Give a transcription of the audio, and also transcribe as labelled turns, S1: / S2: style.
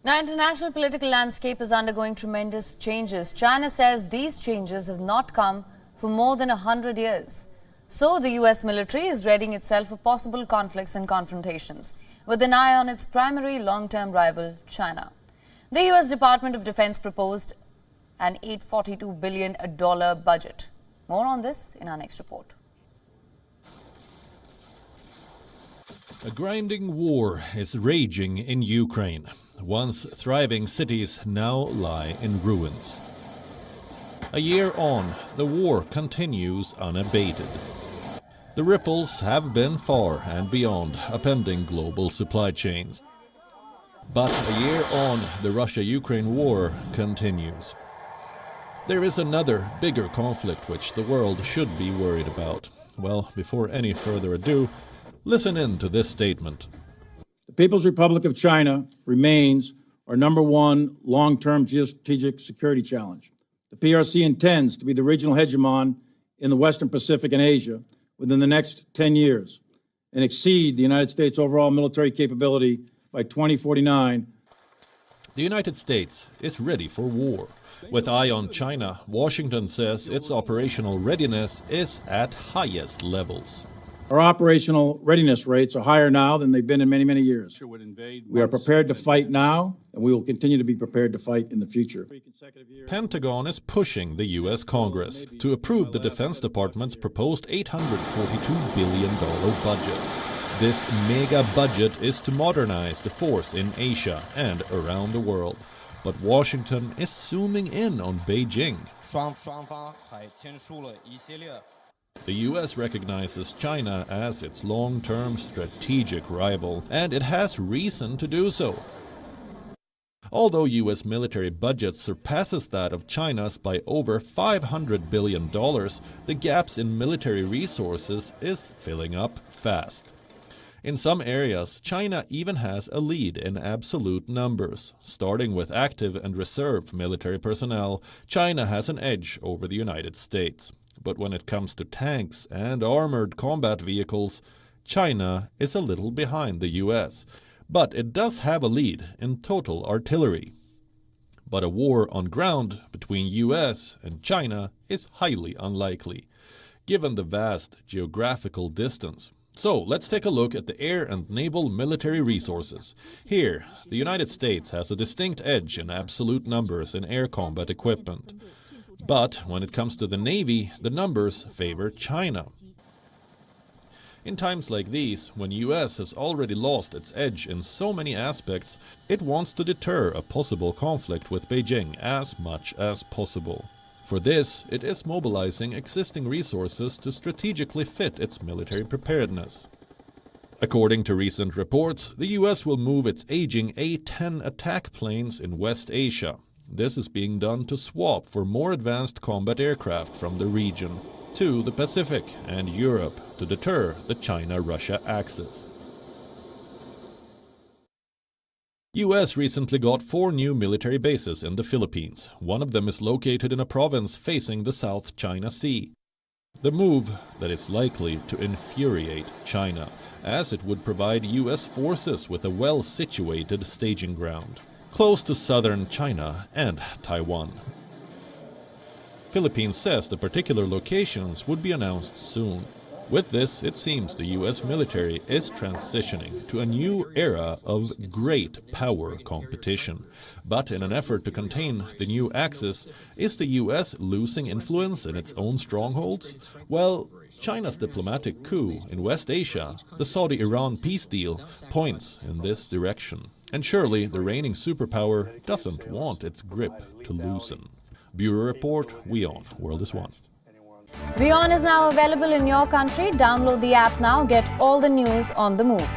S1: Now, international political landscape is undergoing tremendous changes. China says these changes have not come for more than 100 years. So the US military is readying itself for possible conflicts and confrontations, with an eye on its primary long-term rival, China. The US Department of Defense proposed an $842 billion budget. More on this in our next report.
S2: A grinding war is raging in Ukraine. Once thriving cities now lie in ruins. A year on, the war continues unabated. The ripples have been far and beyond upending global supply chains. But a year on, the Russia-Ukraine war continues. There is another, bigger conflict which the world should be worried about. Well, before any further ado, listen in to this statement.
S3: The People's Republic of China remains our number one long-term geostrategic security challenge. The PRC intends to be the regional hegemon in the Western Pacific and Asia within the next 10 years and exceed the United States' overall military capability by 2049.
S2: The United States is ready for war. With eye on China, Washington says its operational readiness is at highest levels.
S3: Our operational readiness rates are higher now than they've been in many, many years. We are prepared to fight now, and we will continue to be prepared to fight in the future.
S2: Pentagon is pushing the U.S. Congress to approve the Defense Department's proposed $842 billion budget. This mega budget is to modernize the force in Asia and around the world. But Washington is zooming in on Beijing. The U.S. recognizes China as its long-term strategic rival, and it has reason to do so. Although U.S. military budget surpasses that of China's by over $500 billion, the gaps in military resources is filling up fast. In some areas, China even has a lead in absolute numbers. Starting with active and reserve military personnel, China has an edge over the United States. But when it comes to tanks and armored combat vehicles, China is a little behind the US. But it does have a lead in total artillery. But a war on ground between US and China is highly unlikely, given the vast geographical distance. So let's take a look at the air and naval military resources. Here, the United States has a distinct edge in absolute numbers in air combat equipment. But when it comes to the Navy, the numbers favor China. In times like these, when US has already lost its edge in so many aspects, it wants to deter a possible conflict with Beijing as much as possible. For this, it is mobilizing existing resources to strategically fit its military preparedness. According to recent reports, the US will move its aging A-10 attack planes in West Asia. This is being done to swap for more advanced combat aircraft from the region to the Pacific and Europe to deter the China-Russia axis. US recently got 4 new military bases in the Philippines. One of them is located in a province facing the South China Sea. The move that is likely to infuriate China, as it would provide US forces with a well-situated staging ground close to southern China and Taiwan. Philippines says the particular locations would be announced soon. With this, it seems the US military is transitioning to a new era of great power competition. But in an effort to contain the new axis, is the US losing influence in its own strongholds? Well, China's diplomatic coup in West Asia, the Saudi-Iran peace deal, points in this direction. And surely the reigning superpower doesn't want its grip to loosen. Bureau Report, WION, World is One.
S1: WION is now available in your country. Download the app now. Get all the news on the move.